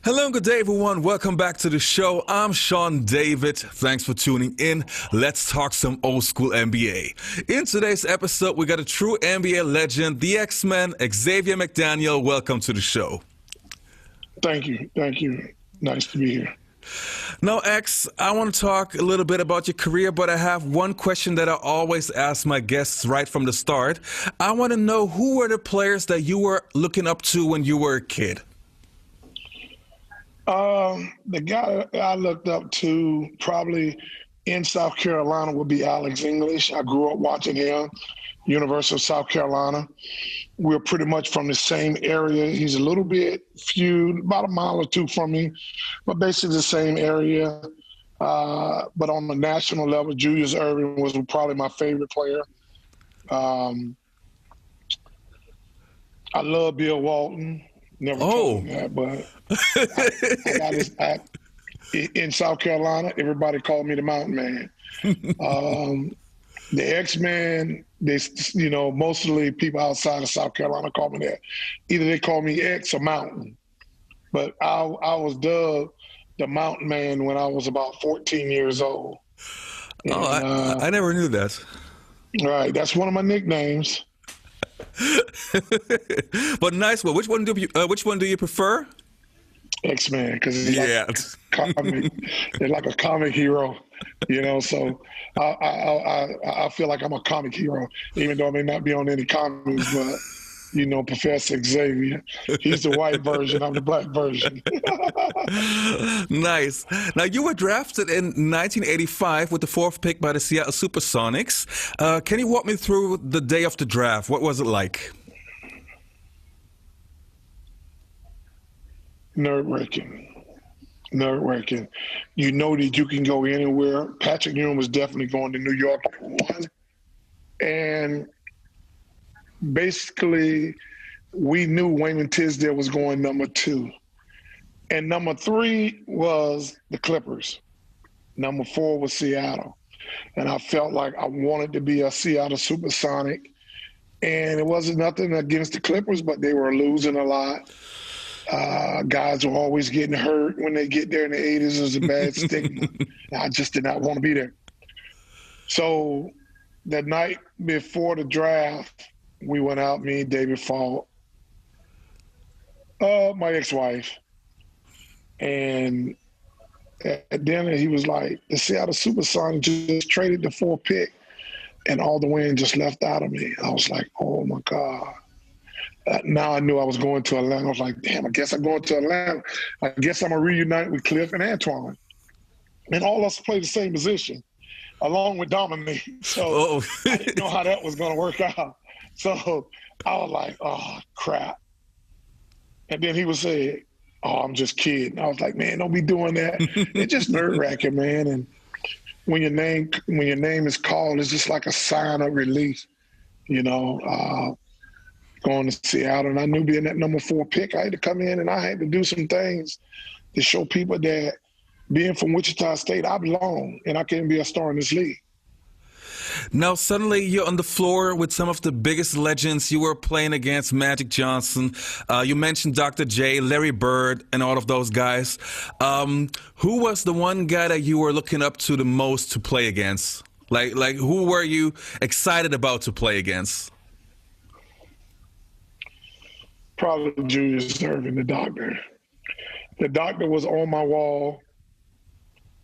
Hello and good day, everyone. Welcome back to the show. I'm Sean David. Thanks for tuning in. Let's talk some old school NBA. In today's episode, we got a true NBA legend, the X-Men, Xavier McDaniel. Welcome to the show. Thank you. Thank you. Nice to be here. Now, X, I want to talk a little bit about your career, but I have one question that I always ask my guests right from the start. I want to know, who were the players that you were looking up to when you were a kid? The guy I looked up to probably in South Carolina would be Alex English. I grew up watching him, University of South Carolina. We're pretty much from the same area. He's a little bit about a mile or two from me, but basically the same area. But on the national level, Julius Erving was probably my favorite player. I love Bill Walton. Never told him that, but I got his back. In South Carolina, everybody called me the Mountain Man. The X-Men, mostly people outside of South Carolina call me that. Either they call me X or Mountain. But I was dubbed the Mountain Man when I was about 14 years old. And, I never knew that. Right, that's one of my nicknames. But nice one. Which one do you prefer? X-Men, because it's like comic. They're like a comic hero, So I feel like I'm a comic hero, even though I may not be on any comics. But Professor Xavier, he's the white version. I'm the black version. Nice. Now, you were drafted in 1985 with the 4th pick by the Seattle Supersonics. Can you walk me through the day of the draft? What was it like? Nerve-wracking. You know that you can go anywhere. Patrick Ewing was definitely going to New York #1. And basically, we knew Wayman Tisdale was going #2. And #3 was the Clippers. #4 was Seattle. And I felt like I wanted to be a Seattle Supersonic. And it wasn't nothing against the Clippers, but they were losing a lot. Guys were always getting hurt when they get there in the 80s. It was a bad stigma. I just did not want to be there. So the night before the draft, we went out, me and David Falk, my ex-wife. And at dinner, he was like, the Seattle Supersonics just traded the 4th pick, and all the wind just left out of me. I was like, oh, my God. Now I knew I was going to Atlanta. I was like, damn, I guess I'm going to Atlanta. I guess I'm going to reunite with Cliff and Antoine. And all of us play the same position, along with Dominique. So I didn't know how that was going to work out. So I was like, oh, crap. And then he would say, oh, I'm just kidding. I was like, man, don't be doing that. It's just nerve-wracking, man. And when your name is called, it's just like a sign of relief, going to Seattle. And I knew being that #4 pick, I had to come in and I had to do some things to show people that being from Wichita State, I belong and I can be a star in this league. Now, suddenly you're on the floor with some of the biggest legends. You were playing against Magic Johnson. You mentioned Dr. J, Larry Bird, and all of those guys. Who was the one guy that you were looking up to the most to play against? Like who were you excited about to play against? Probably Julius Erving, the doctor. The doctor was on my wall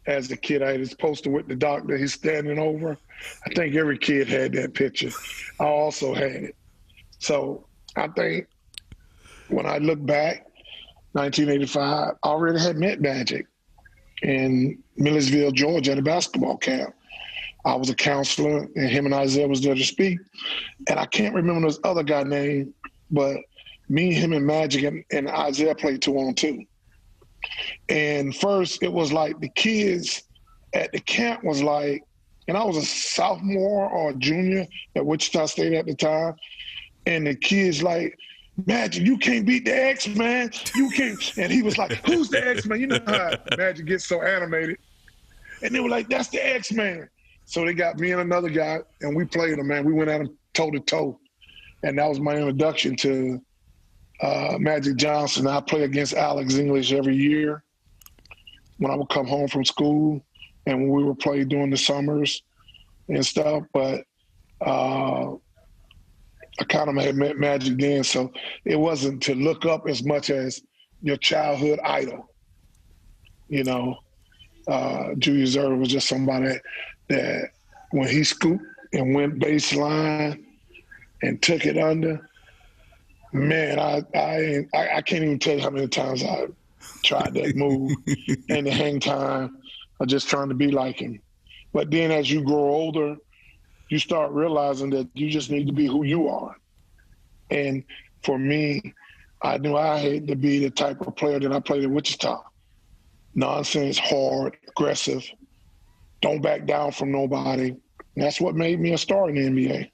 as a kid. I had his poster with the doctor. He's standing over. I think every kid had that picture. I also had it. So I think when I look back, 1985, I already had met Magic in Millersville, Georgia at a basketball camp. I was a counselor, and him and Isaiah was there to speak. And I can't remember this other guy name, but me, him, and Magic and Isaiah played 2-on-2. And first, it was like the kids at the camp was like, and I was a sophomore or a junior at Wichita State at the time, and the kids like, Magic, you can't beat the X-Man. You can't. And he was like, who's the X-Man? You know how Magic gets so animated. And they were like, that's the X-Man. So they got me and another guy, and we played him, man. We went at him toe-to-toe. And that was my introduction to Magic Johnson. I play against Alex English every year when I would come home from school and when we would play during the summers and stuff. But I kind of had met Magic then, so it wasn't to look up as much as your childhood idol. You know, Julius Erving was just somebody that when he scooped and went baseline and took it under, man, I can't even tell you how many times I tried that move and the hang time of just trying to be like him. But then as you grow older, you start realizing that you just need to be who you are. And for me, I knew I had to be the type of player that I played at Wichita. Nonsense, hard, aggressive, don't back down from nobody. And that's what made me a star in the NBA.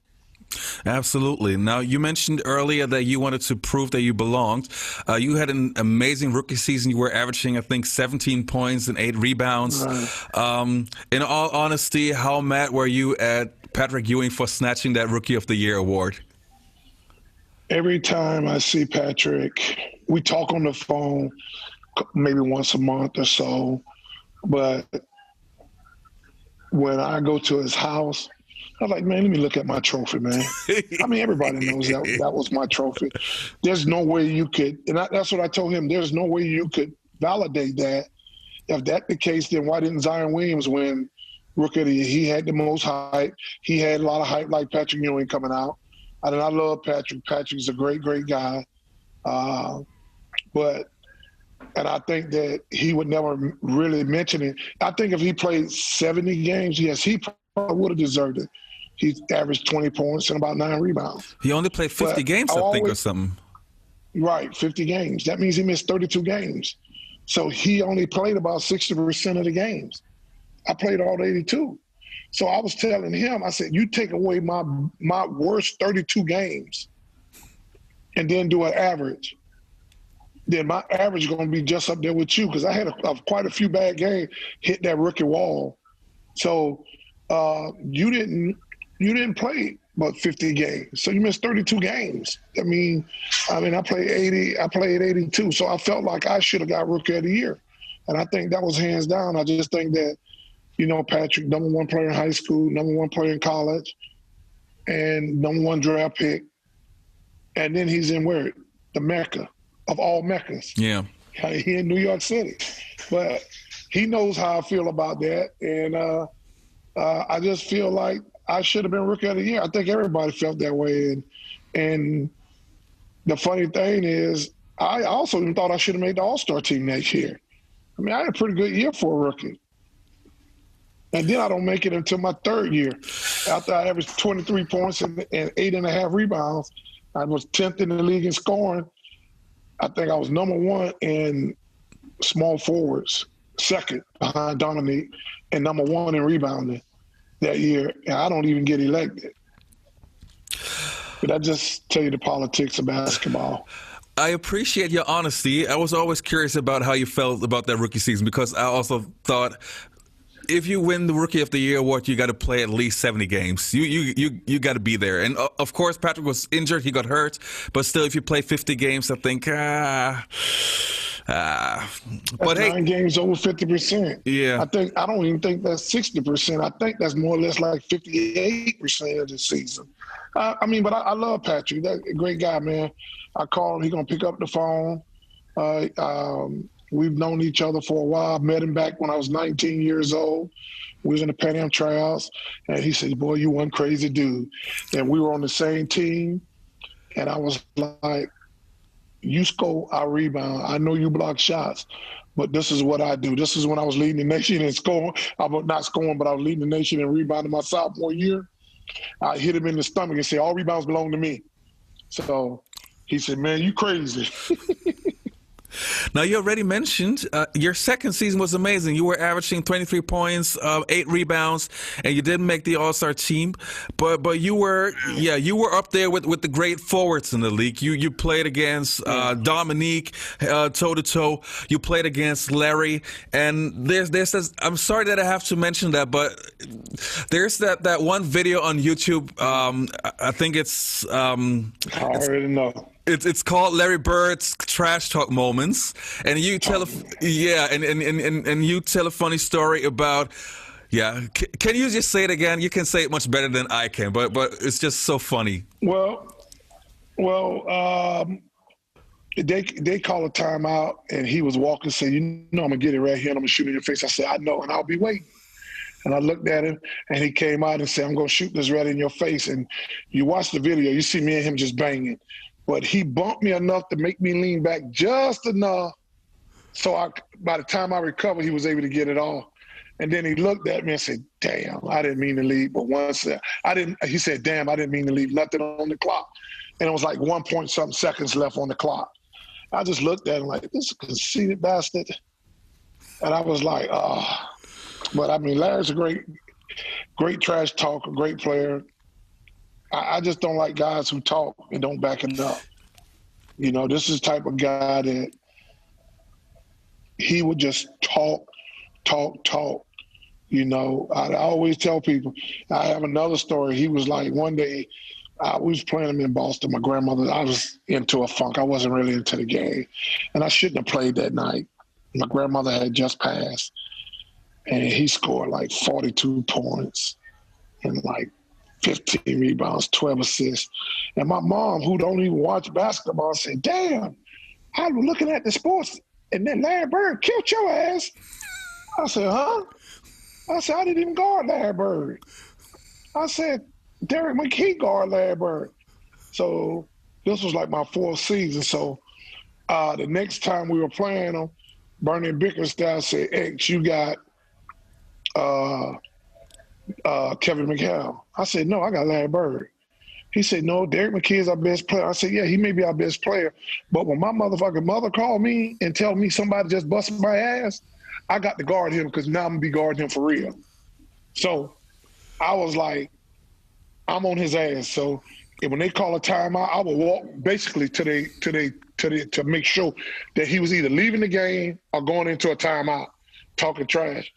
Absolutely. Now, you mentioned earlier that you wanted to prove that you belonged. You had an amazing rookie season. You were averaging, I think, 17 points and 8 rebounds. Right. In all honesty, how mad were you at Patrick Ewing for snatching that Rookie of the Year award? Every time I see Patrick, we talk on the phone maybe once a month or so. But when I go to his house, I was like, man, let me look at my trophy, man. I mean, everybody knows that was my trophy. There's no way you could, and that's what I told him, there's no way you could validate that. If that's the case, then why didn't Zion Williams win Rookie of the Year? He had the most hype. He had a lot of hype like Patrick Ewing coming out. I love Patrick. Patrick's a great, great guy. And I think that he would never really mention it. I think if he played 70 games, yes, he probably would have deserved it. He averaged 20 points and about 9 rebounds. He only played 50 games, I think, or something. Right, 50 games. That means he missed 32 games. So he only played about 60% of the games. I played all 82. So I was telling him, I said, you take away my worst 32 games and then do an average, then my average is going to be just up there with you because I had quite a few bad games hit that rookie wall. So you didn't play but 50 games. So you missed 32 games. I mean, I played 80. I played 82. So I felt like I should have got Rookie of the Year. And I think that was hands down. I just think that, you know, Patrick, #1 player in high school, #1 player in college, and #1 draft pick. And then he's in where? The Mecca of all Meccas. Yeah. He in New York City. But he knows how I feel about that. And I just feel like I should have been Rookie of the Year. I think everybody felt that way. And the funny thing is, I also even thought I should have made the AllStar team next year. I mean, I had a pretty good year for a rookie. And then I don't make it until my 3rd year. After I averaged 23 points and 8.5 rebounds, I was 10th in the league in scoring. I think I was #1 in small forwards, 2nd behind Dominique, and #1 in rebounding that year. And I don't even get elected. But I just tell you the politics of basketball. I appreciate your honesty. I was always curious about how you felt about that rookie season because I also thought if you win the Rookie of the Year award, you got to play at least 70 games. You got to be there. And of course, Patrick was injured; he got hurt. But still, if you play 50 games, I think. But hey, 9 games over 50%. Yeah, I don't even think that's 60%. I think that's more or less like 58% of the season. But I love Patrick. That's a great guy, man. I call him. He's gonna pick up the phone. We've known each other for a while. I met him back when I was 19 years old. We was in the Pan Am tryouts, and he said, boy, you one crazy dude. And we were on the same team, and I was like, you score, I rebound. I know you block shots, but this is what I do. This is when I was leading the nation in scoring. I was not scoring, but I was leading the nation in rebounding my sophomore year. I hit him in the stomach and said, all rebounds belong to me. So he said, man, you crazy. Now, you already mentioned your second season was amazing. You were averaging 23 points, 8 rebounds, and you didn't make the All-Star team. But you were up there with the great forwards in the league. You played against Dominique toe-to-toe. You played against Larry. And there's this, I'm sorry that I have to mention that, but there's that one video on YouTube. I think it's... I already know. It's called Larry Bird's Trash Talk Moments, and you tell and you tell a funny story about. Yeah, can you just say it again? You can say it much better than I can, but it's just so funny. Well, they call a timeout, and he was walking, said, "You know, I'm gonna get it right here, and I'm gonna shoot in your face." I said, "I know, and I'll be waiting." And I looked at him, and he came out and said, "I'm gonna shoot this right in your face." And you watch the video, you see me and him just banging, but he bumped me enough to make me lean back just enough, so by the time I recovered, he was able to get it off. And then he looked at me and said, "Damn, I didn't mean to leave." But he said, "Damn, I didn't mean to leave nothing on the clock." And it was like 1 point-something seconds left on the clock. I just looked at him like, this conceited bastard. And I was like, But I mean, Larry's a great trash talker, great player. I just don't like guys who talk and don't back it up. You know, this is the type of guy that he would just talk. You know, I always tell people, I have another story. He was like, one day, we was playing him in Boston. My grandmother, I was into a funk. I wasn't really into the game. And I shouldn't have played that night. My grandmother had just passed. And he scored like 42 points and like 15 rebounds, 12 assists. And my mom, who don't even watch basketball, said, "Damn, I was looking at the sports, and then Larry Bird killed your ass." I said, "Huh?" I said, "I didn't even guard Larry Bird." I said, "Derek McKee guard Larry Bird." So this was like my fourth season. So the next time we were playing him, Bernie Bickerstaff said, "X, you got Kevin McHale." I said, "No, I got Larry Bird." He said, "No, Derek McKee is our best player." I said, "Yeah, he may be our best player, but when my motherfucking mother called me and tell me somebody just busted my ass, I got to guard him because now I'm gonna be guarding him for real." So I was like, I'm on his ass. So when they call a timeout, I would walk basically to make sure that he was either leaving the game or going into a timeout, talking trash.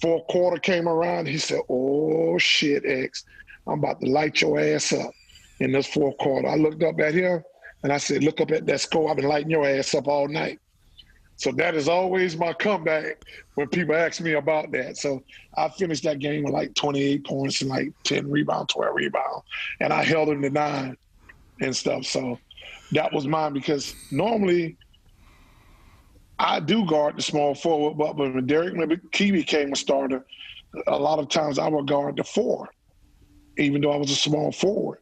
Fourth quarter came around, he said, "Oh shit, X, I'm about to light your ass up in this fourth quarter." I looked up at him and I said, "Look up at that score. I've been lighting your ass up all night." So that is always my comeback when people ask me about that. So I finished that game with like 28 points and like 10 rebounds, 12 rebounds. And I held him to 9 and stuff. So that was mine because normally I do guard the small forward, but when Derek McKee became a starter, a lot of times I would guard the 4, even though I was a small forward.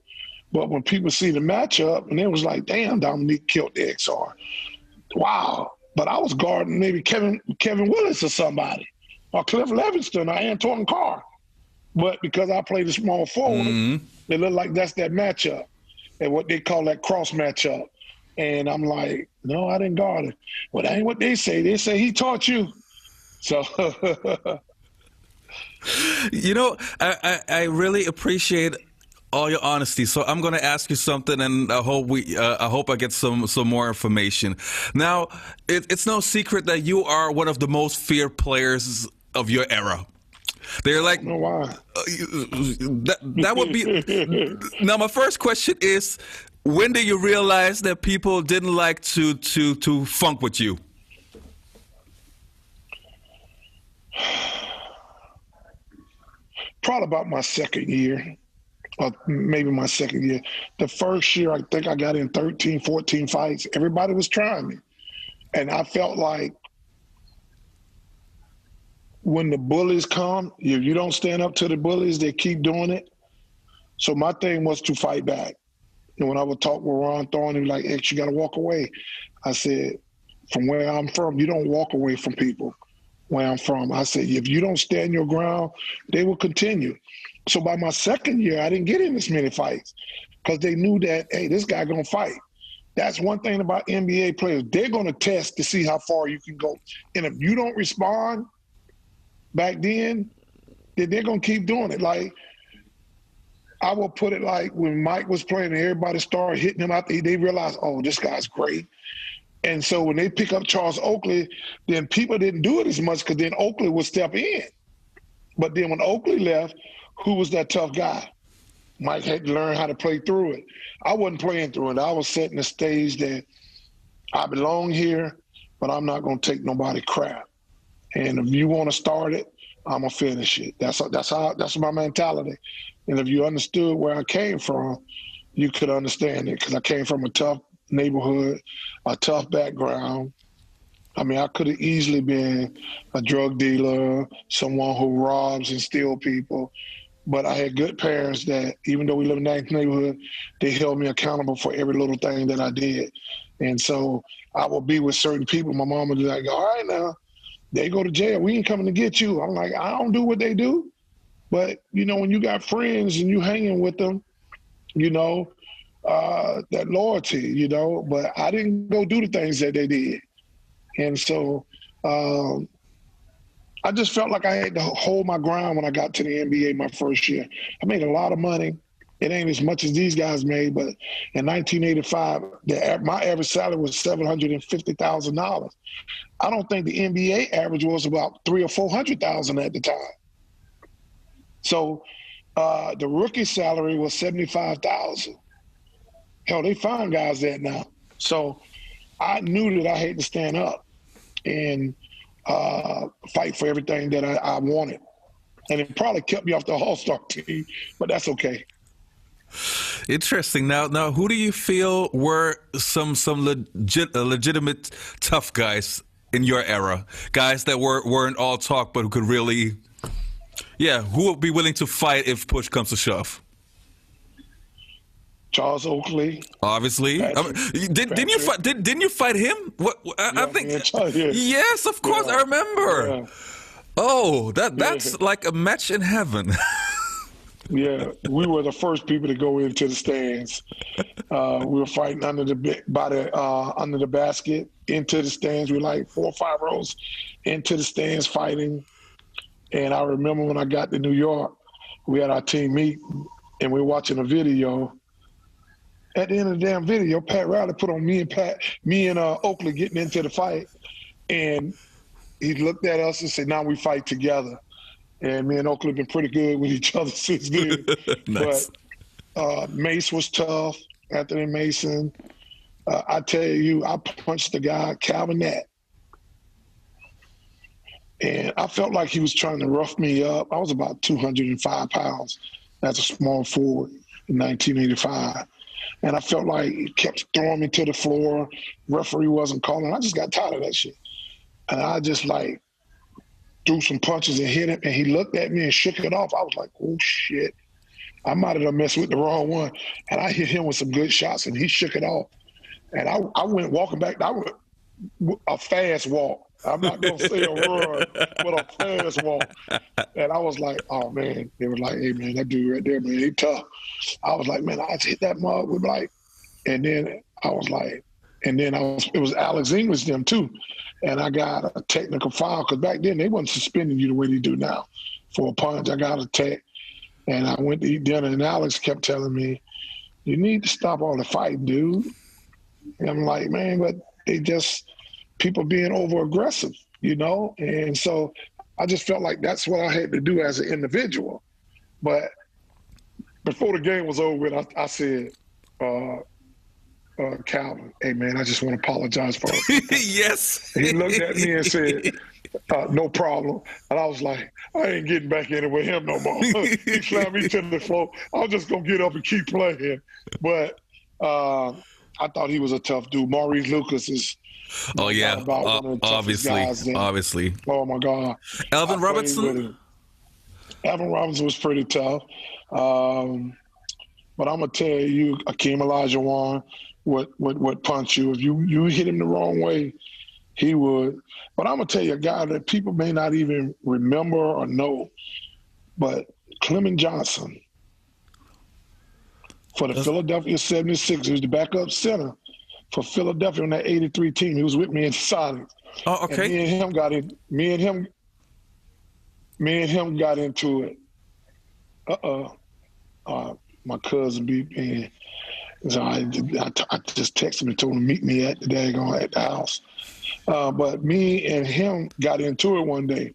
But when people see the matchup, and it was like, "Damn, Dominique killed the XR. Wow." But I was guarding maybe Kevin Willis or somebody, or Cliff Levingston or Antoine Carr. But because I played a small forward, it looked like that's that matchup and what they call that cross matchup. And I'm like, "No, I didn't guard him." Well, that ain't what they say. They say he taught you. So, You know, I really appreciate all your honesty. So I'm going to ask you something, and I hope I get some more information. Now, it's no secret that you are one of the most feared players of your era. They're like, I don't know why. That would be. Now, my first question is, when did you realize that people didn't like to funk with you? Probably about my second year, or maybe my second year. The first year, I think I got in 13, 14 fights. Everybody was trying me. And I felt like when the bullies come, if you don't stand up to the bullies, they keep doing it. So my thing was to fight back. And when I would talk with Ron Thorne, he was like, "X, you got to walk away." I said, "From where I'm from, you don't walk away from people where I'm from." I said, "If you don't stand your ground, they will continue." So by my second year, I didn't get in as many fights because they knew that, hey, this guy going to fight. That's one thing about NBA players. They're going to test to see how far you can go. And if you don't respond back then they're going to keep doing it. Like, I will put it like when Mike was playing and everybody started hitting him out, they realized, oh, this guy's great. And so when they pick up Charles Oakley, then people didn't do it as much because then Oakley would step in. But then when Oakley left, who was that tough guy? Mike had to learn how to play through it. I wasn't playing through it. I was setting the stage that I belong here, but I'm not going to take nobody crap. And if you want to start it, I'm going to finish it. That's my mentality. And if you understood where I came from, you could understand it, because I came from a tough neighborhood, a tough background. I mean, I could have easily been a drug dealer, someone who robs and steals people. But I had good parents that, even though we live in that neighborhood, they held me accountable for every little thing that I did. And so I would be with certain people. My mom would be like, all right, now, they go to jail. We ain't coming to get you. I'm like, I don't do what they do. But, you know, when you got friends and you hanging with them, you know, that loyalty, you know. But I didn't go do the things that they did. And so I just felt like I had to hold my ground when I got to the NBA my first year. I made a lot of money. It ain't as much as these guys made, but in 1985, my average salary was $750,000. I don't think the NBA average was about $300,000 or $400,000 at the time. So the rookie salary was $75,000. Hell, they find guys that now. So I knew that I had to stand up and fight for everything that I wanted. And it probably kept me off the AllStar team, but that's okay. Interesting. Now, who do you feel were some legitimate tough guys in your era? Guys that weren't all talk, but who could really, who would be willing to fight if push comes to shove? Charles Oakley, obviously. Didn't you fight him? I think. Yes, of course, I remember. Yeah. Oh, that's like a match in heaven. Yeah, we were the first people to go into the stands. We were fighting under the basket, into the stands. We were like 4 or 5 rows into the stands fighting. And I remember when I got to New York, we had our team meet, and we were watching a video. At the end of the damn video, Pat Riley put on me and Oakley getting into the fight, and he looked at us and said, "Now we fight together." And me and Oakley have been pretty good with each other since then. Nice. But Mace was tough, Anthony Mason. I tell you, I punched the guy, Calvin Nat. And I felt like he was trying to rough me up. I was about 205 pounds as a small forward in 1985. And I felt like he kept throwing me to the floor. Referee wasn't calling. I just got tired of that shit. And I just like threw some punches and hit him, and he looked at me and shook it off. I was like, oh, shit. I might have messed with the wrong one. And I hit him with some good shots, and he shook it off. And I went walking back. I went a fast walk. I'm not going to say a run, but a fast walk. And I was like, oh, man. They were like, hey, man, that dude right there, man, he tough. I was like, man, I just hit that mug with like, and then I was like, it was Alex English them too. And I got a technical foul, because back then they wasn't suspending you the way they do now for a punch. I got a tech, and I went to eat dinner, and Alex kept telling me, you need to stop all the fighting, dude. And I'm like, man, but they just, people being over aggressive, you know? And so I just felt like that's what I had to do as an individual. But before the game was over, I said, Calvin, hey, man, I just want to apologize for it. Yes. He looked at me and said, no problem. And I was like, I ain't getting back in it with him no more. He slammed me to the floor. I was just going to get up and keep playing. But I thought he was a tough dude. Maurice Lucas is obviously. Oh, my God. Alvin Robertson? Alvin Robinson was pretty tough. But I'm going to tell you, Akeem Olajuwon would punch you. If you hit him the wrong way, he would. But I'm going to tell you a guy that people may not even remember or know, but Clement Johnson for the Philadelphia 76ers. He was the backup center for Philadelphia on that 83 team. He was with me in Sonics. Oh, okay. And me and him got into it. My cousin beat me. So I just texted him and told him to meet me at the house. But me and him got into it one day.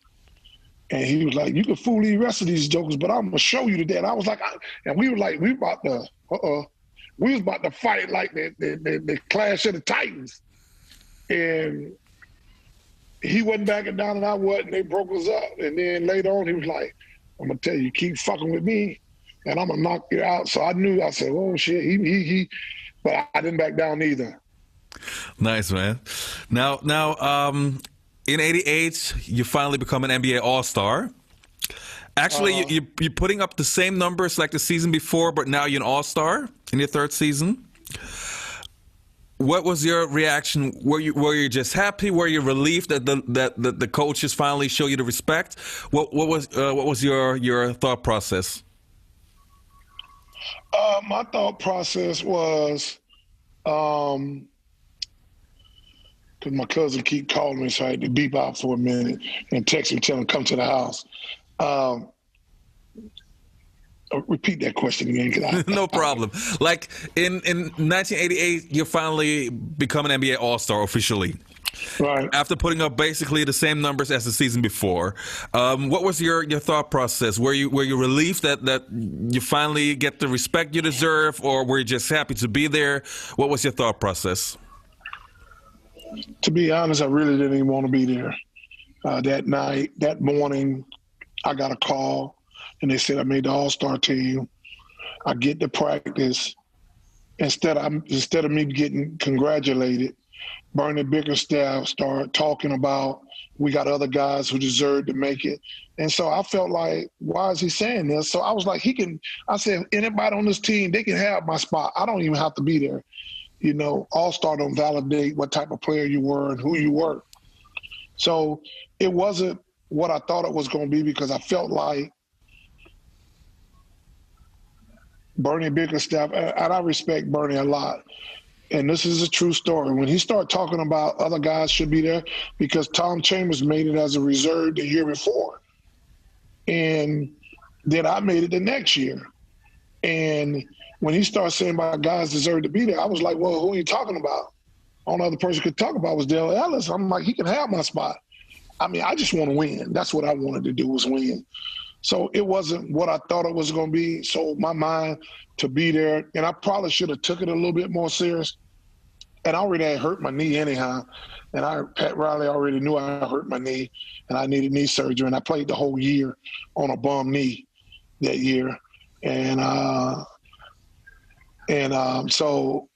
And he was like, "You can fool the rest of these jokers, but I'm gonna show you today." And I was like, and we were like, we was about to fight like the Clash of the Titans, and he wasn't backing down, and I wasn't. They broke us up, and then later on, he was like, "I'm gonna tell you, keep fucking with me, and I'm gonna knock you out." So I knew. I said, "Oh shit, he," but I didn't back down either. Nice, man. Now, in '88, you finally become an NBA All-Star. Actually, you're putting up the same numbers like the season before, but now you're an All-Star in your third season. What was your reaction? Were you just happy? Were you relieved that the coaches finally show you the respect? What was your thought process? My thought process was, because my cousin keep calling me, so I had to beep out for a minute and text him, tell him come to the house. Repeat that question again. No problem. Like in 1988, you finally become an NBA All-Star officially. Right. After putting up basically the same numbers as the season before. What was your thought process? Were you relieved that you finally get the respect you deserve, or were you just happy to be there? What was your thought process? To be honest, I really didn't even want to be there. That morning, I got a call, and they said I made the All-Star team. I get to practice. Instead of me getting congratulated, Bernie Bickerstaff started talking about we got other guys who deserve to make it. And so I felt like, why is he saying this? So I was like, I said, anybody on this team, they can have my spot. I don't even have to be there. You know, All-Star don't validate what type of player you were and who you were. So it wasn't what I thought it was going to be, because I felt like Bernie Bickerstaff, and I respect Bernie a lot, and this is a true story. When he started talking about other guys should be there, because Tom Chambers made it as a reserve the year before, and then I made it the next year. And when he started saying about guys deserve to be there, I was like, well, who are you talking about? Only other person could talk about was Dale Ellis. I'm like, he can have my spot. I mean, I just want to win. That's what I wanted to do, was win. So it wasn't what I thought it was going to be. So my mind to be there, and I probably should have took it a little bit more serious. And I already had hurt my knee anyhow. And Pat Riley already knew I hurt my knee, and I needed knee surgery. And I played the whole year on a bum knee that year. So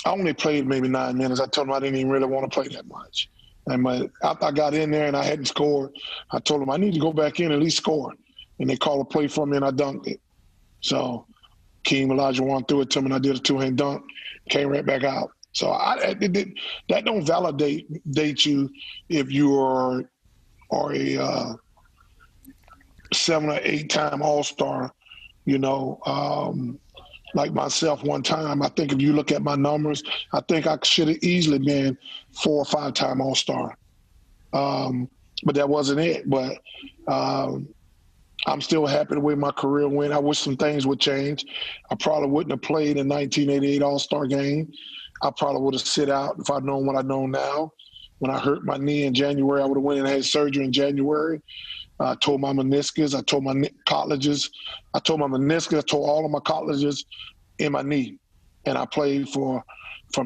I only played maybe 9 minutes. I told him I didn't even really want to play that much. And after I got in there and I hadn't scored, I told him I need to go back in and at least score. And they called a play for me, and I dunked it. So Keem Olajuwon threw it to me, and I did a two-hand dunk, came right back out. So that don't validate you if you are a 7 or 8 time All-Star, you know. Like myself one time, I think if you look at my numbers, I think I should have easily been 4 or 5 time All-Star. But that wasn't it. But I'm still happy the way my career went. I wish some things would change. I probably wouldn't have played in 1988 All-Star Game. I probably would have sit out if I'd known what I know now. When I hurt my knee in January, I would have went and had surgery in January. I told my meniscus. I told my colleges. I told my meniscus. I told all of my colleges in my knee. And I played from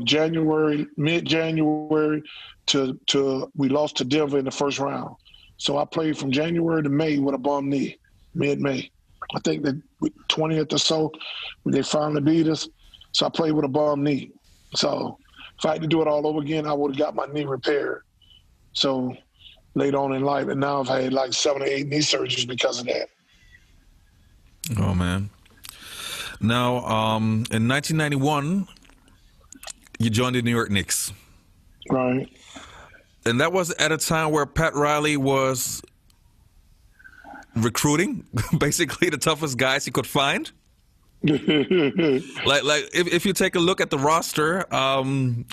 January, mid-January to we lost to Denver in the first round. So I played from January to May with a bum knee, mid-May. I think the 20th or so, they finally beat us. So I played with a bum knee. So if I had to do it all over again, I would have got my knee repaired. So later on in life, and now I've had like 7 or 8 knee surgeries because of that. Oh, man. Now, in 1991, you joined the New York Knicks. Right. And that was at a time where Pat Riley was recruiting basically the toughest guys he could find. like if you take a look at the roster,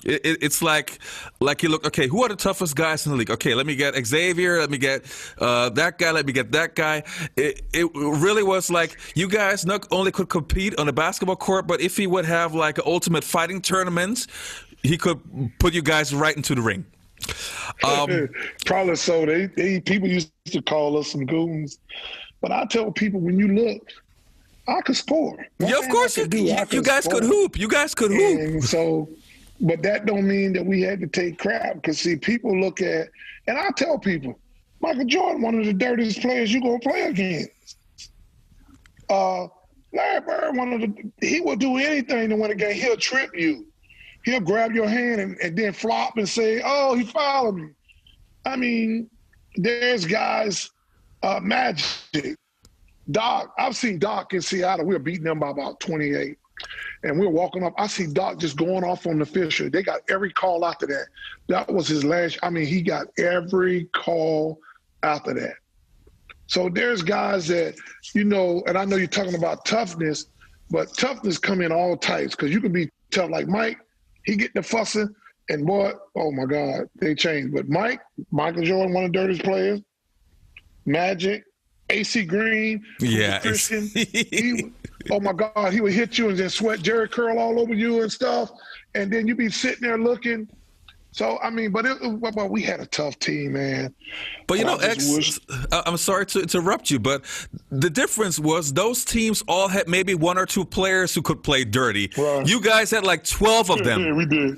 it's like you look, okay, who are the toughest guys in the league? Okay, let me get Xavier, let me get that guy, let me get that guy. It really was like you guys not only could compete on the basketball court, but if he would have like an ultimate fighting tournament, he could put you guys right into the ring. Probably so. They people used to call us some goons. But I tell people, when you look, I could score. Yeah, of course you guys could hoop. You guys could hoop. And so, but that don't mean that we had to take crap. Because, see, people look at, and I tell people, Michael Jordan, one of the dirtiest players you're going to play against. Larry Bird, he will do anything to win a game. He'll trip you. He'll grab your hand and then flop and say, oh, he fouled me. I mean, there's guys, Magic, Doc. I've seen Doc in Seattle. We were beating them by about 28. And we were walking up. I see Doc just going off on the Fisher. They got every call after that. That was his last. I mean, he got every call after that. So there's guys that, you know, and I know you're talking about toughness, but toughness come in all types, because you can be tough like Mike. He get the fussing, and boy, oh my God, they changed. But Michael Jordan, one of the dirtiest players. Magic, AC Green, yeah, Christian. Oh my God, he would hit you and then sweat Jerry curl all over you and stuff, and then you be sitting there looking. So I mean, but we had a tough team, man. But you know, I'm sorry to interrupt you, but the difference was those teams all had maybe one or two players who could play dirty. Right. You guys had like 12 of them. Yeah, we did.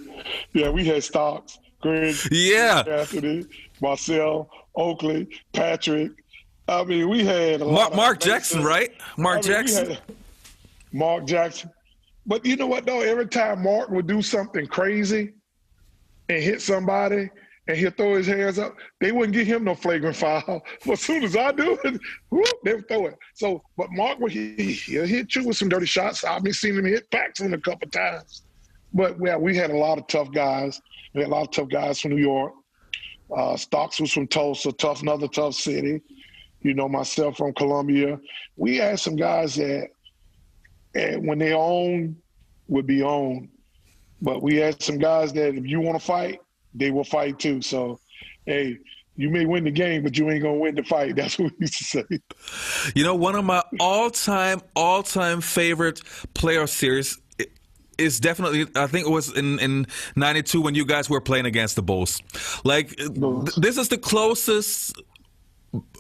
Yeah, we had Stocks, Greg, Anthony, Marcel, Oakley, Patrick. I mean, we had a lot. Mark Jackson, right? Mark Jackson. Mark Jackson. But you know what, though? Every time Mark would do something crazy and hit somebody and he'll throw his hands up, they wouldn't give him no flagrant foul. But as soon as I do it, whoop, they would throw it. So, but Mark, he'll hit you with some dirty shots. I've been seeing him hit Paxson a couple times. But yeah, we had a lot of tough guys. We had a lot of tough guys from New York. Stocks was from Tulsa, another tough city. You know, myself from Columbia. We had some guys that, when they own, would be owned. But we had some guys that if you want to fight, they will fight too. So, hey, you may win the game, but you ain't going to win the fight. That's what we used to say. You know, one of my all-time favorite playoff series is definitely, I think it was in 92 when you guys were playing against the Bulls. Like, this is the closest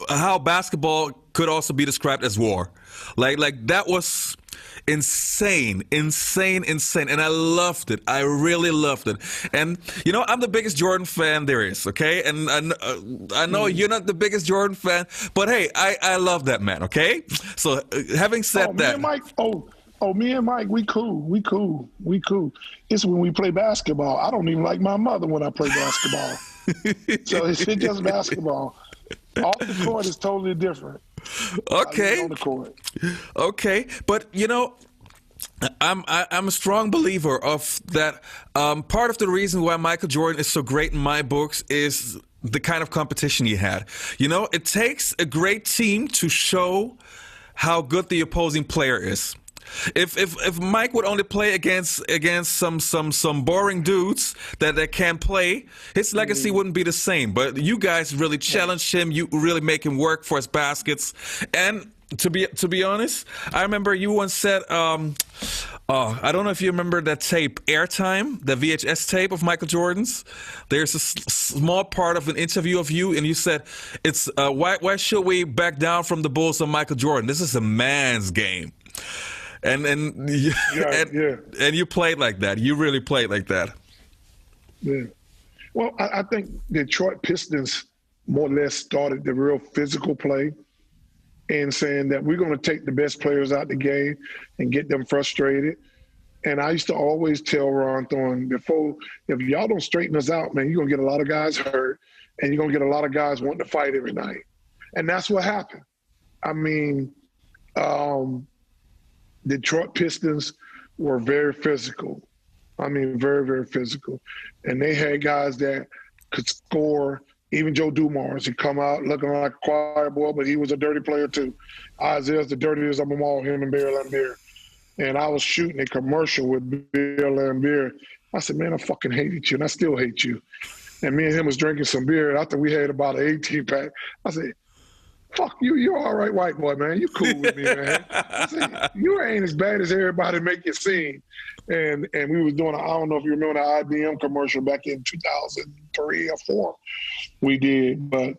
how basketball could also be described as war. Like that was insane. And I loved it. I really loved it. And, you know, I'm the biggest Jordan fan there is, okay? And I know you're not the biggest Jordan fan, but hey, I love that man, okay? So having said that. Me and Mike, we cool. It's when we play basketball. I don't even like my mother when I play basketball. So it's just basketball. Off the court is totally different. Okay. On the court. Okay, but you know, I'm a strong believer of that. Part of the reason why Michael Jordan is so great in my books is the kind of competition he had. You know, it takes a great team to show how good the opposing player is. If Mike would only play against some boring dudes that can't play, his legacy wouldn't be the same. But you guys really challenged him. You really make him work for his baskets. And to be honest, I remember you once said, I don't know if you remember that tape, Airtime, the VHS tape of Michael Jordan's. There's a small part of an interview of you, and you said, "It's why should we back down from the Bulls on Michael Jordan? This is a man's game." And you played like that. You really played like that. Yeah. Well, I think Detroit Pistons more or less started the real physical play and saying that we're going to take the best players out the game and get them frustrated. And I used to always tell Ron Thorne, if y'all don't straighten us out, man, you're going to get a lot of guys hurt and you're going to get a lot of guys wanting to fight every night. And that's what happened. I mean, Detroit Pistons were very physical. I mean, very, very physical. And they had guys that could score. Even Joe Dumars, he come out looking like a choir boy, but he was a dirty player too. Isaiah's the dirtiest of them all, him and Bill Laimbeer. And I was shooting a commercial with Bill Laimbeer. I said, man, I fucking hated you, and I still hate you. And me and him was drinking some beer. After we had about an 18-pack, I said, fuck you. You're all right, white boy, man. You cool with me, man. I said, you ain't as bad as everybody make it seem. And we was doing, I don't know if you remember the IBM commercial back in 2003 or 4. We did, but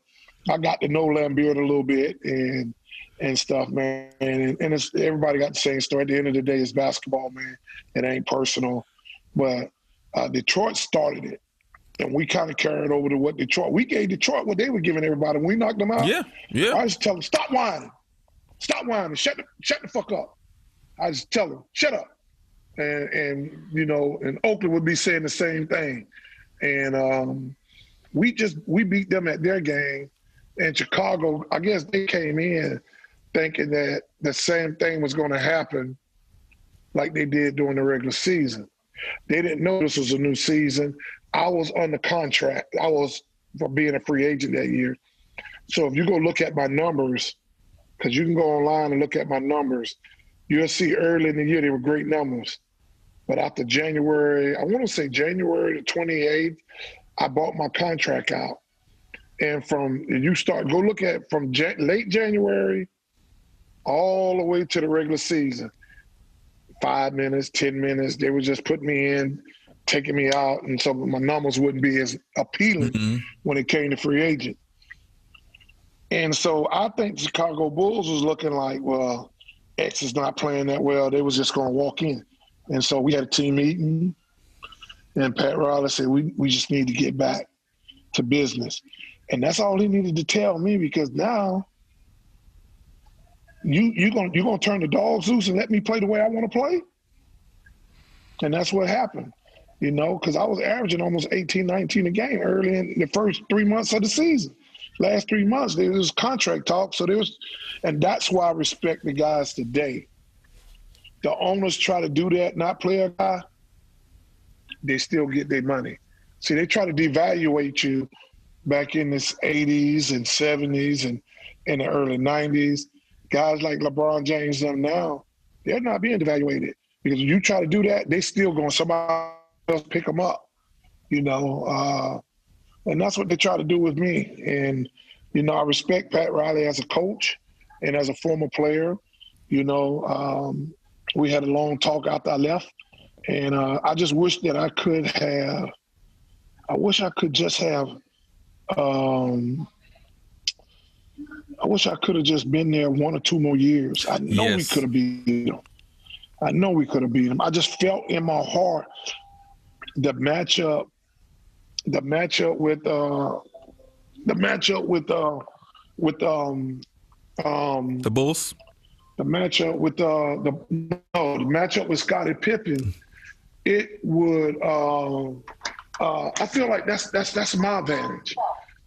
I got to know Lambert a little bit and stuff, man. And it's, everybody got the same story. At the end of the day, it's basketball, man. It ain't personal. But Detroit started it. And we kind of carried over to what Detroit. We gave Detroit what they were giving everybody. When we knocked them out, yeah. I just tell them, stop whining. Stop whining. Shut the fuck up. I just tell them, shut up. And you know, and Oakley would be saying the same thing. And we beat them at their game. And Chicago, I guess they came in thinking that the same thing was going to happen like they did during the regular season. They didn't know this was a new season. I was under contract. I was for being a free agent that year. So if you go look at my numbers, because you can go online and look at my numbers, you'll see early in the year they were great numbers. But after January, I want to say January the 28th, I bought my contract out. And go look at from late January all the way to the regular season. 5 minutes, 10 minutes, they were just putting me in, taking me out, and so my numbers wouldn't be as appealing when it came to free agent. And so I think the Chicago Bulls was looking like, well, X is not playing that well. They was just going to walk in. And so we had a team meeting, and Pat Riley said, we just need to get back to business. And that's all he needed to tell me, because now you're gonna turn the dogs loose and let me play the way I want to play? And that's what happened. You know, because I was averaging almost 18, 19 a game early in the first 3 months of the season. Last 3 months, there was contract talk. So and that's why I respect the guys today. The owners try to do that, not play a guy, they still get their money. See, they try to devaluate you back in the 80s and 70s and in the early 90s. Guys like LeBron James them now, they're not being devaluated. Because if you try to do that, they still going, somebody else pick them up, you know. And that's what they try to do with me. And, you know, I respect Pat Riley as a coach and as a former player. You know, we had a long talk after I left. And I just wish that I could have – I wish I could just have I wish I could have just been there 1 or 2 more years. I know we could have beat them. I know we could have beat them. I just felt in my heart the matchup with the matchup with the Bulls. The matchup with the matchup with Scottie Pippen. It would. I feel like that's my advantage.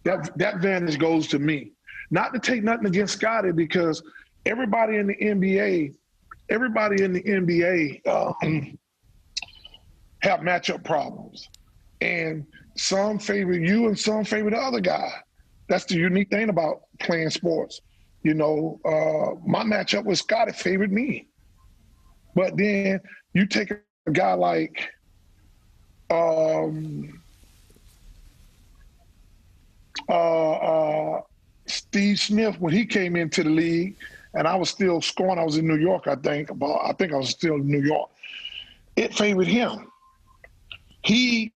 That advantage goes to me. Not to take nothing against Scottie, because everybody in the NBA have matchup problems, and some favor you and some favor the other guy. That's the unique thing about playing sports. You know, my matchup with Scottie favored me, but then you take a guy like Steve Smith when he came into the league, and I was still scoring. I was in New York, I think I was still in New York. It favored him. He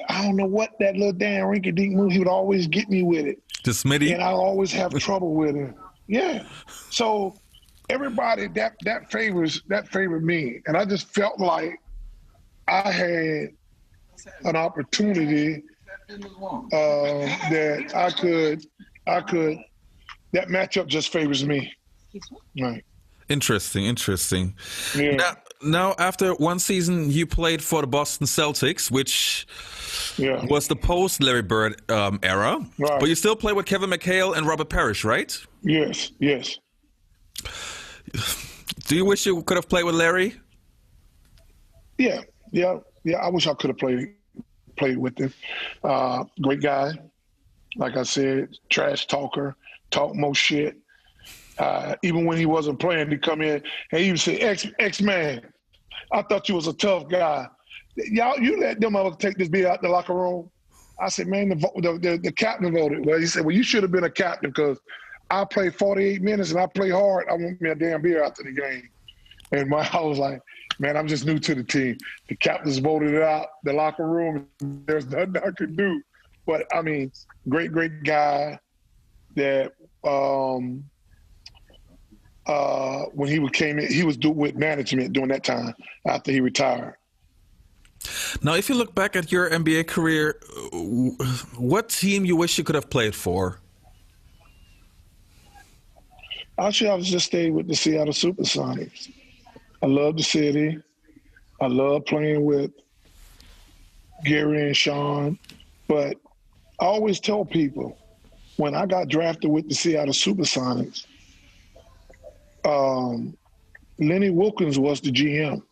I don't know what that little damn rinky-dink move, he would always get me with it. The Smitty. And I always have trouble with it. Yeah. So everybody that favored me. And I just felt like I had an opportunity that I could that matchup just favors me. Right. Interesting. Yeah. Now, after one season, you played for the Boston Celtics, which was the post-Larry Bird era. Right. But you still play with Kevin McHale and Robert Parrish, right? Yes. Do you wish you could have played with Larry? Yeah. I wish I could have played with him. Great guy. Like I said, trash talker, talk more shit. Even when he wasn't playing, he'd come in and he would say, X-Man, I thought you was a tough guy. You let them all take this beat out the locker room? I said, man, the captain voted. Well, he said, well, you should have been a captain because I play 48 minutes and I play hard, I want me a damn beer after the game. And I was like, man, I'm just new to the team. The captains voted it out, the locker room, there's nothing I could do. But, I mean, great guy that when he came in, he was with management during that time after he retired. Now, if you look back at your NBA career, what team you wish you could have played for? Actually, I was just stayed with the Seattle Supersonics. I love the city. I love playing with Gary and Sean. But I always tell people, when I got drafted with the Seattle Supersonics, Lenny Wilkins was the GM.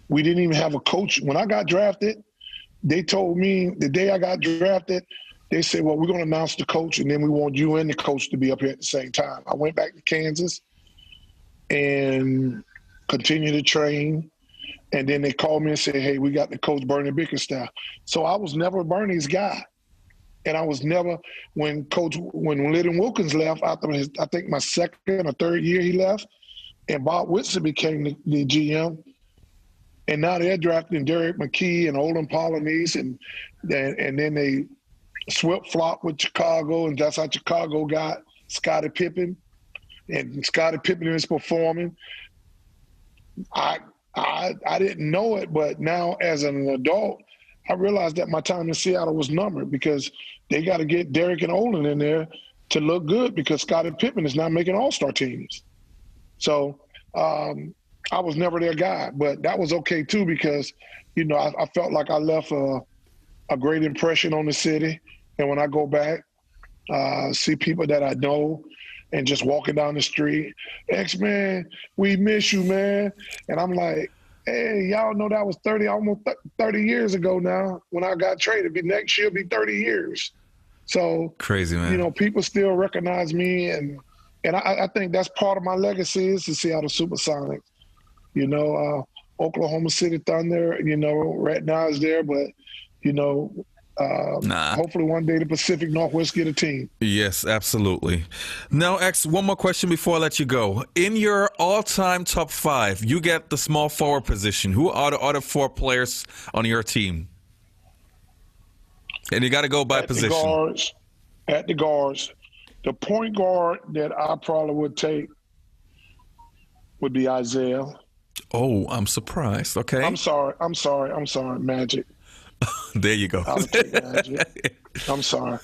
We didn't even have a coach. When I got drafted, they told me the day I got drafted, they said, well, we're going to announce the coach, and then we want you and the coach to be up here at the same time. I went back to Kansas and continued to train. And then they called me and said, hey, we got the coach Bernie Bickerstaff. So I was never Bernie's guy. And I was never, when Lenny Wilkins left, after I think my second or third year he left, and Bob Whitson became the GM. And now they're drafting Derek McKee and Olin Polynice, and then they flip-flop with Chicago, and that's how Chicago got Scottie Pippen. And Scottie Pippen is performing. I didn't know it, but now as an adult, I realized that my time in Seattle was numbered because they got to get Derek and Olin in there to look good because Scottie Pippen is not making all-star teams. So I was never their guy, but that was okay too because, you know, I felt like I left a great impression on the city. And when I go back, see people that I know and just walking down the street, X-Man, we miss you, man. And I'm like, hey, y'all know that was almost 30 years ago now when I got traded. Next year will be 30 years. So, crazy, man. You know, people still recognize me. And I think that's part of my legacy is the Seattle Supersonics. You know, Oklahoma City Thunder, you know, right now is there, but, you know, hopefully one day the Pacific Northwest get a team. Yes, absolutely. Now, X, one more question before I let you go. In your all-time top 5, you get the small forward position. Who are the other 4 players on your team? And you got to go by position. At the guards, the point guard that I probably would take would be Isaiah. Oh, I'm surprised. Okay. I'm sorry, Magic. There you go. I would take Magic. I'm sorry.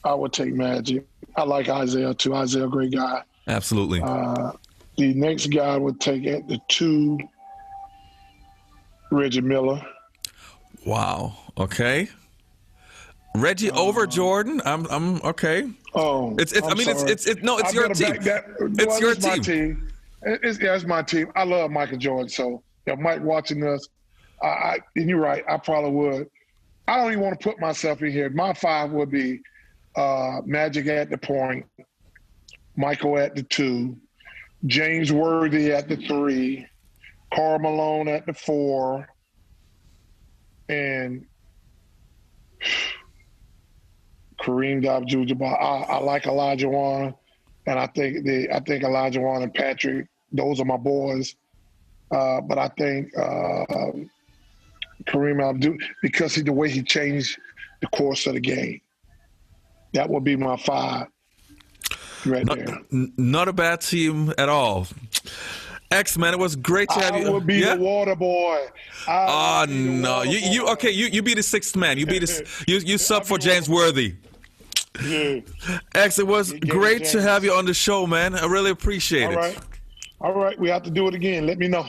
I would take Magic. I like Isaiah too. Isaiah, great guy. Absolutely. The next guy I would take at the 2, Reggie Miller. Wow. Okay. Reggie over Jordan. I'm okay. Oh, it's your team. It's your team. It's my team. I love Michael Jordan. So if Mike watching us, and you're right, I probably would. I don't even want to put myself in here. My 5 would be Magic at the point, Michael at the 2, James Worthy at the 3, Karl Malone at the 4, and Kareem Abdul-Jabbar. I like Elijah Wan, and I think Elijah Wan and Patrick, those are my boys. But I think Kareem Abdul, because the way he changed the course of the game. That would be my 5 there. Not a bad team at all. X, man, it was great to have you. I would be the water boy. No. You be the 6th man. You sub for James Worthy. Yeah. X, it was great to have you on the show, man. I really appreciate it. All right. We have to do it again. Let me know.